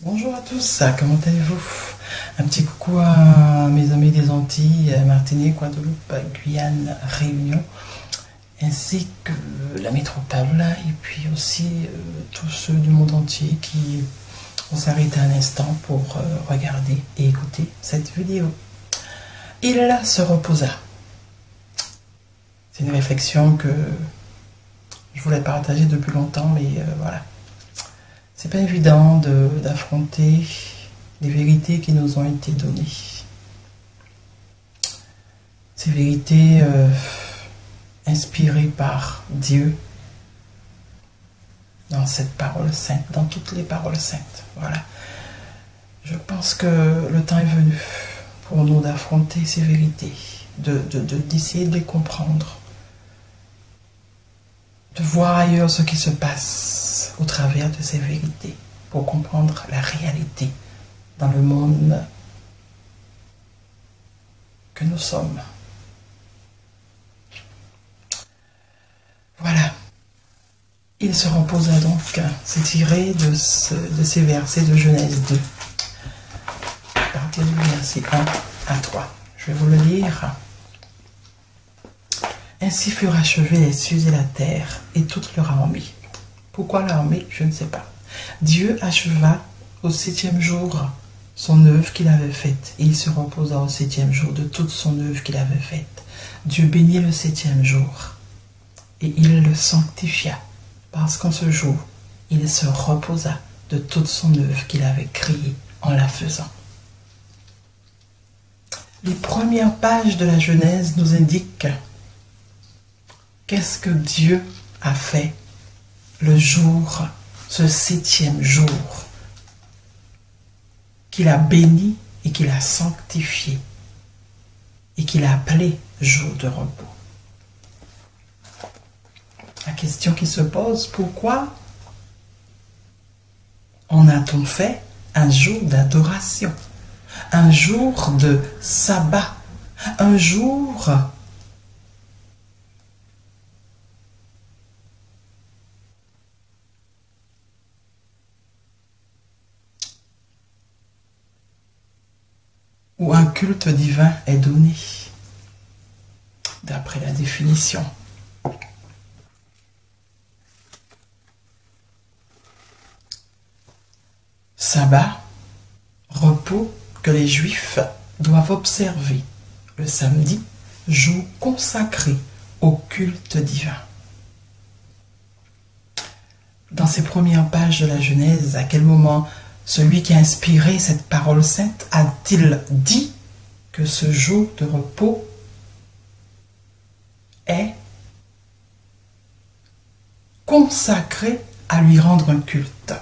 Bonjour à tous, comment allez-vous? Un petit coucou à mes amis des Antilles, Martinique, Guadeloupe, Guyane, Réunion, ainsi que la métropole, et puis aussi tous ceux du monde entier qui vont s'arrêter un instant pour regarder et écouter cette vidéo. Il se reposa. C'est une réflexion que je voulais partager depuis longtemps, mais voilà. C'est pas évident d'affronter les vérités qui nous ont été données. Ces vérités inspirées par Dieu dans cette parole sainte, dans toutes les paroles saintes. Voilà. Je pense que le temps est venu pour nous d'affronter ces vérités, d'essayer de les comprendre, de voir ailleurs ce qui se passe au travers de ces vérités pour comprendre la réalité dans le monde que nous sommes. Voilà. Il se reposa donc, c'est tiré de ces versets de Genèse 2, à partir du verset 1 à 3. Je vais vous le lire. Ainsi furent achevés les cieux et la terre et toute leur armée. Pourquoi l'armée? Je ne sais pas. Dieu acheva au 7e jour son œuvre qu'il avait faite, et il se reposa au 7e jour de toute son œuvre qu'il avait faite. Dieu bénit le 7e jour, et il le sanctifia, parce qu'en ce jour, il se reposa de toute son œuvre qu'il avait créée en la faisant. Les premières pages de la Genèse nous indiquent qu'est-ce que Dieu a fait le jour, ce 7e jour, qu'il a béni et qu'il a sanctifié et qu'il a appelé jour de repos. La question qui se pose, pourquoi en a-t-on fait un jour d'adoration, un jour de sabbat, un jour où un culte divin est donné, d'après la définition. Sabbat, repos que les Juifs doivent observer le samedi, jour consacré au culte divin. Dans ces premières pages de la Genèse, à quel moment celui qui a inspiré cette parole sainte a-t-il dit que ce jour de repos est consacré à lui rendre un culte?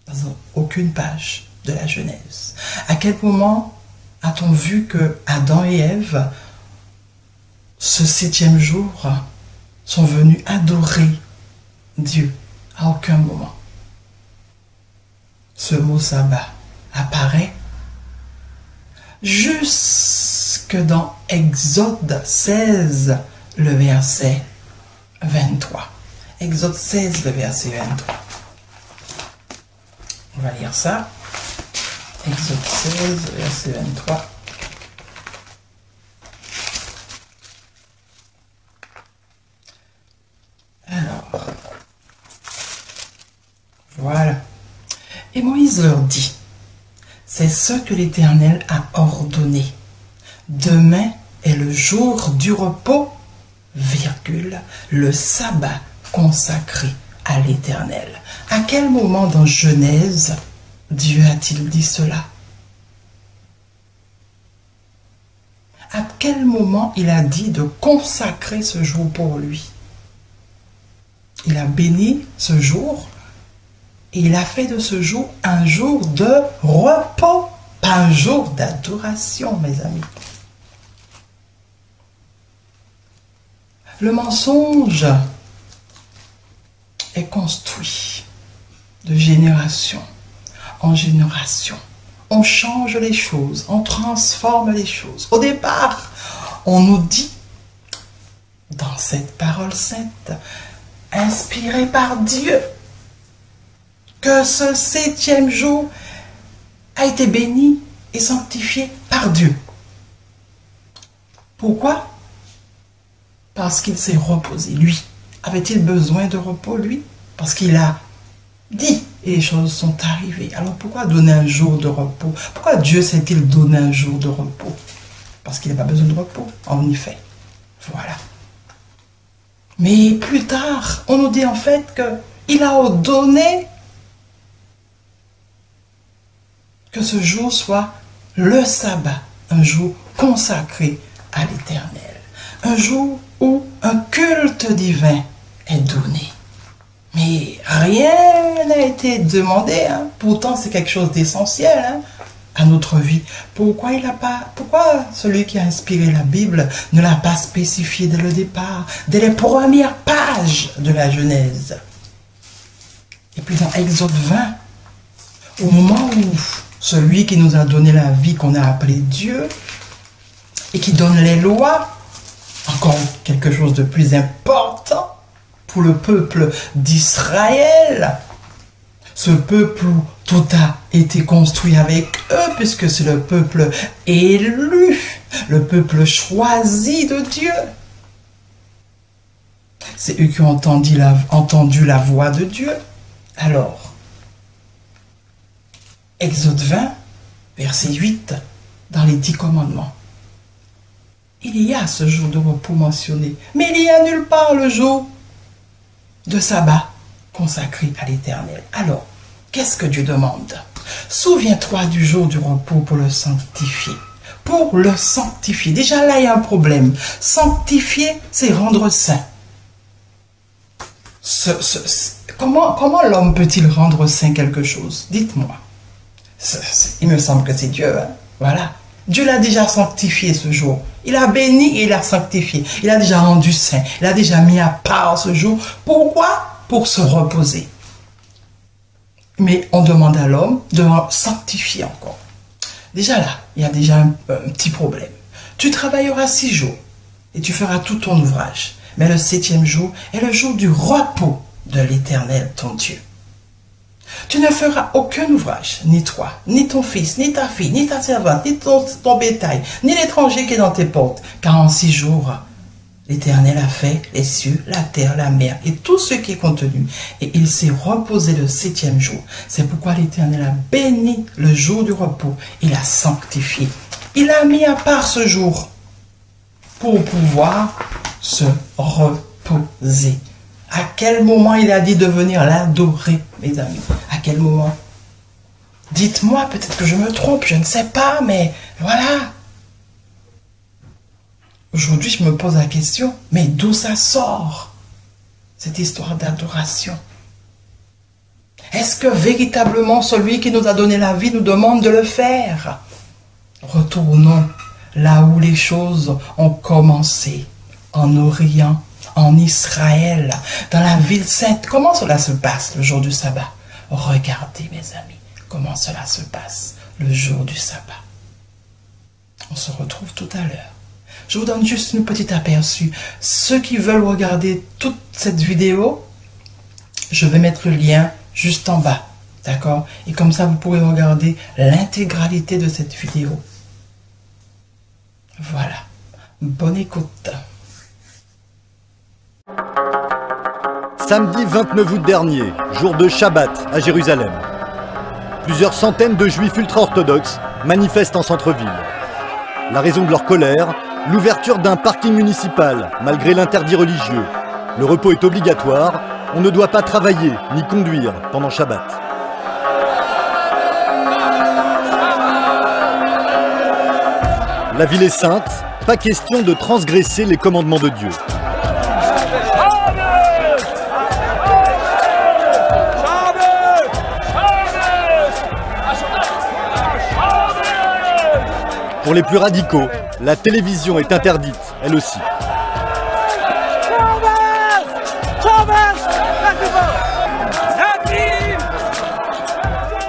Dans aucune page de la Genèse. À quel moment a-t-on vu que Adam et Ève, ce 7e jour, sont venus adorer Dieu? À aucun moment. Ce mot sabbat apparaît jusque dans Exode 16, le verset 23. Exode 16, le verset 23. On va lire ça. Exode 16, verset 23. Alors, voilà. Et Moïse leur dit, c'est ce que l'Éternel a ordonné. Demain est le jour du repos, virgule, le sabbat consacré à l'Éternel. À quel moment dans Genèse, Dieu a-t-il dit cela? À quel moment il a dit de consacrer ce jour pour lui? Il a béni ce jour et il a fait de ce jour un jour de repos, pas un jour d'adoration, mes amis. Le mensonge est construit de génération en génération. On change les choses, on transforme les choses. Au départ, on nous dit, dans cette parole sainte, inspirée par Dieu, que ce 7e jour a été béni et sanctifié par Dieu. Pourquoi? Parce qu'il s'est reposé, lui. Avait-il besoin de repos, lui? Parce qu'il a dit et les choses sont arrivées. Alors pourquoi donner un jour de repos? Pourquoi Dieu s'est-il donné un jour de repos? Parce qu'il n'a pas besoin de repos, en effet. Voilà. Mais plus tard, on nous dit en fait qu'il a ordonné que ce jour soit le sabbat, un jour consacré à l'Éternel. Un jour où un culte divin est donné. Mais rien n'a été demandé, hein. Pourtant c'est quelque chose d'essentiel, hein, à notre vie. Pourquoi celui qui a inspiré la Bible ne l'a pas spécifié dès le départ, dès les premières pages de la Genèse? Et puis dans Exode 20, au moment où celui qui nous a donné la vie, qu'on a appelé Dieu, et qui donne les lois, encore quelque chose de plus important pour le peuple d'Israël, ce peuple où tout a été construit avec eux, puisque c'est le peuple élu, le peuple choisi de Dieu. C'est eux qui ont entendu la voix de Dieu. Alors, Exode 20, verset 8, dans les 10 commandements. Il y a ce jour de repos mentionné, mais il n'y a nulle part le jour de sabbat consacré à l'Éternel. Alors, qu'est-ce que Dieu demande? Souviens-toi du jour du repos pour le sanctifier. Pour le sanctifier. Déjà là, il y a un problème. Sanctifier, c'est rendre saint. Comment l'homme peut-il rendre saint quelque chose? Dites-moi. Il me semble que c'est Dieu. Hein? Voilà. Dieu l'a déjà sanctifié ce jour. Il a béni et il a sanctifié. Il a déjà rendu saint. Il a déjà mis à part ce jour. Pourquoi? Pour se reposer. Mais on demande à l'homme de sanctifier encore. Déjà là, il y a déjà un petit problème. Tu travailleras 6 jours et tu feras tout ton ouvrage. Mais le 7e jour est le jour du repos de l'Éternel, ton Dieu. Tu ne feras aucun ouvrage, ni toi, ni ton fils, ni ta fille, ni ta servante, ni ton bétail, ni l'étranger qui est dans tes portes. Car en 6 jours, l'Éternel a fait les cieux, la terre, la mer et tout ce qui est contenu. Et il s'est reposé le 7e jour. C'est pourquoi l'Éternel a béni le jour du repos. Il a sanctifié. Il a mis à part ce jour pour pouvoir se reposer. À quel moment il a dit de venir l'adorer, mes amis? À quel moment? Dites-moi, peut-être que je me trompe, je ne sais pas, mais voilà. Aujourd'hui, je me pose la question, mais d'où ça sort, cette histoire d'adoration? Est-ce que véritablement celui qui nous a donné la vie nous demande de le faire? Retournons là où les choses ont commencé, en Orient, en Israël, dans la ville sainte. Comment cela se passe le jour du sabbat? Regardez, mes amis, comment cela se passe le jour du sabbat. On se retrouve tout à l'heure. Je vous donne juste une petite aperçu. Ceux qui veulent regarder toute cette vidéo, je vais mettre le lien juste en bas. D'accord? Et comme ça, vous pourrez regarder l'intégralité de cette vidéo. Voilà. Bonne écoute. Samedi 29 août dernier, jour de Shabbat à Jérusalem. Plusieurs centaines de juifs ultra-orthodoxes manifestent en centre-ville. La raison de leur colère, l'ouverture d'un parking municipal malgré l'interdit religieux. Le repos est obligatoire, on ne doit pas travailler ni conduire pendant Shabbat. La ville est sainte, pas question de transgresser les commandements de Dieu. Pour les plus radicaux, la télévision est interdite, elle aussi.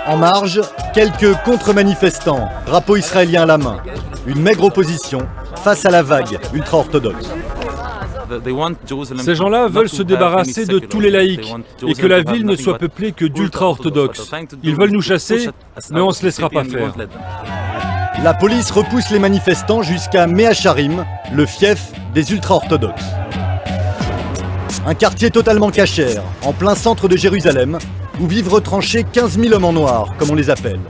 En marge, quelques contre-manifestants, drapeau israélien à la main. Une maigre opposition face à la vague ultra-orthodoxe. Ces gens-là veulent se débarrasser de tous les laïcs et que la ville ne soit peuplée que d'ultra-orthodoxes. Ils veulent nous chasser, mais on ne se laissera pas faire. La police repousse les manifestants jusqu'à Meacharim, le fief des ultra-orthodoxes. Un quartier totalement cachère, en plein centre de Jérusalem, où vivent retranchés 15 000 hommes en noir, comme on les appelle.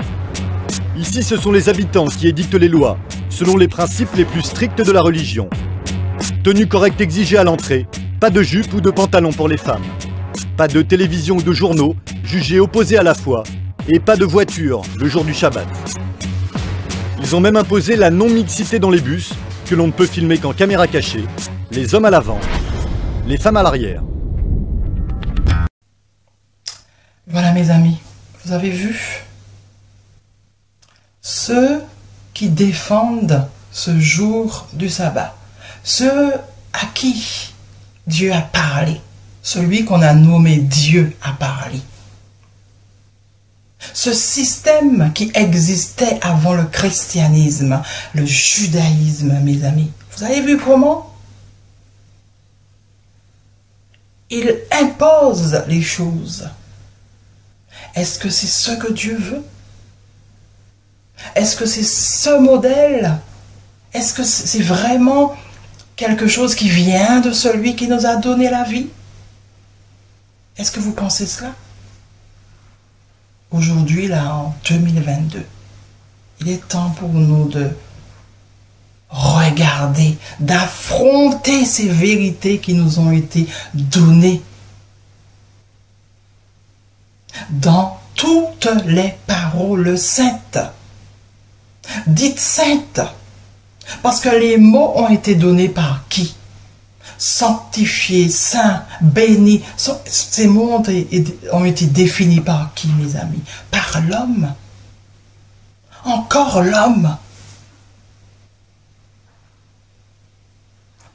Ici, ce sont les habitants qui édictent les lois, selon les principes les plus stricts de la religion. Tenue correcte exigée à l'entrée, pas de jupe ou de pantalon pour les femmes. Pas de télévision ou de journaux, jugés opposés à la foi. Et pas de voiture, le jour du Shabbat. Ils ont même imposé la non-mixité dans les bus, que l'on ne peut filmer qu'en caméra cachée, les hommes à l'avant, les femmes à l'arrière. Voilà mes amis, vous avez vu? Ceux qui défendent ce jour du sabbat, ceux à qui Dieu a parlé, celui qu'on a nommé Dieu a parlé. Ce système qui existait avant le christianisme, le judaïsme, mes amis, vous avez vu comment? Il impose les choses. Est-ce que c'est ce que Dieu veut? Est-ce que c'est ce modèle? Est-ce que c'est vraiment quelque chose qui vient de celui qui nous a donné la vie? Est-ce que vous pensez cela? Aujourd'hui, là, en 2022, il est temps pour nous de regarder, d'affronter ces vérités qui nous ont été données dans toutes les paroles saintes. Dites saintes, parce que les mots ont été donnés par qui? Sanctifié, saint, béni. Ces mots ont été définis par qui, mes amis? Par l'homme. Encore l'homme.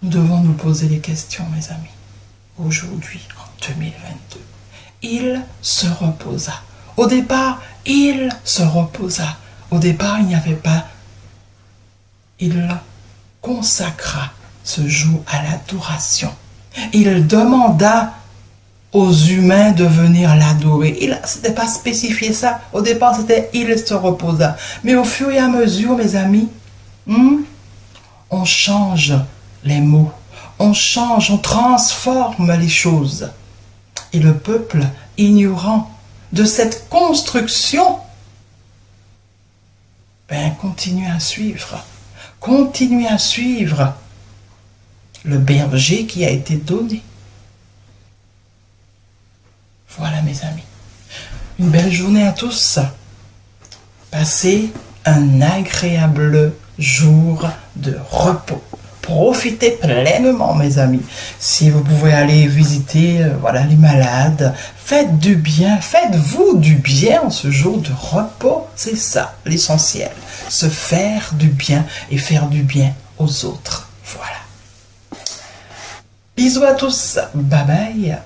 Nous devons nous poser des questions, mes amis. Aujourd'hui, en 2022, il se reposa. Au départ, il se reposa. Au départ, il n'y avait pas. Il consacra ce jour à l'adoration. Il demanda aux humains de venir l'adorer. Il n'était pas spécifié ça. Au départ, c'était il se reposa. Mais au fur et à mesure, mes amis, on change les mots. On change, on transforme les choses. Et le peuple, ignorant de cette construction, continue à suivre. Continue à suivre le berger qui a été donné. Voilà mes amis. Une belle journée à tous. Passez un agréable jour de repos. Profitez pleinement mes amis. Si vous pouvez aller visiter les malades, faites du bien, faites-vous du bien en ce jour de repos. C'est ça l'essentiel. Se faire du bien et faire du bien aux autres. Voilà. Bisous à tous. Bye bye.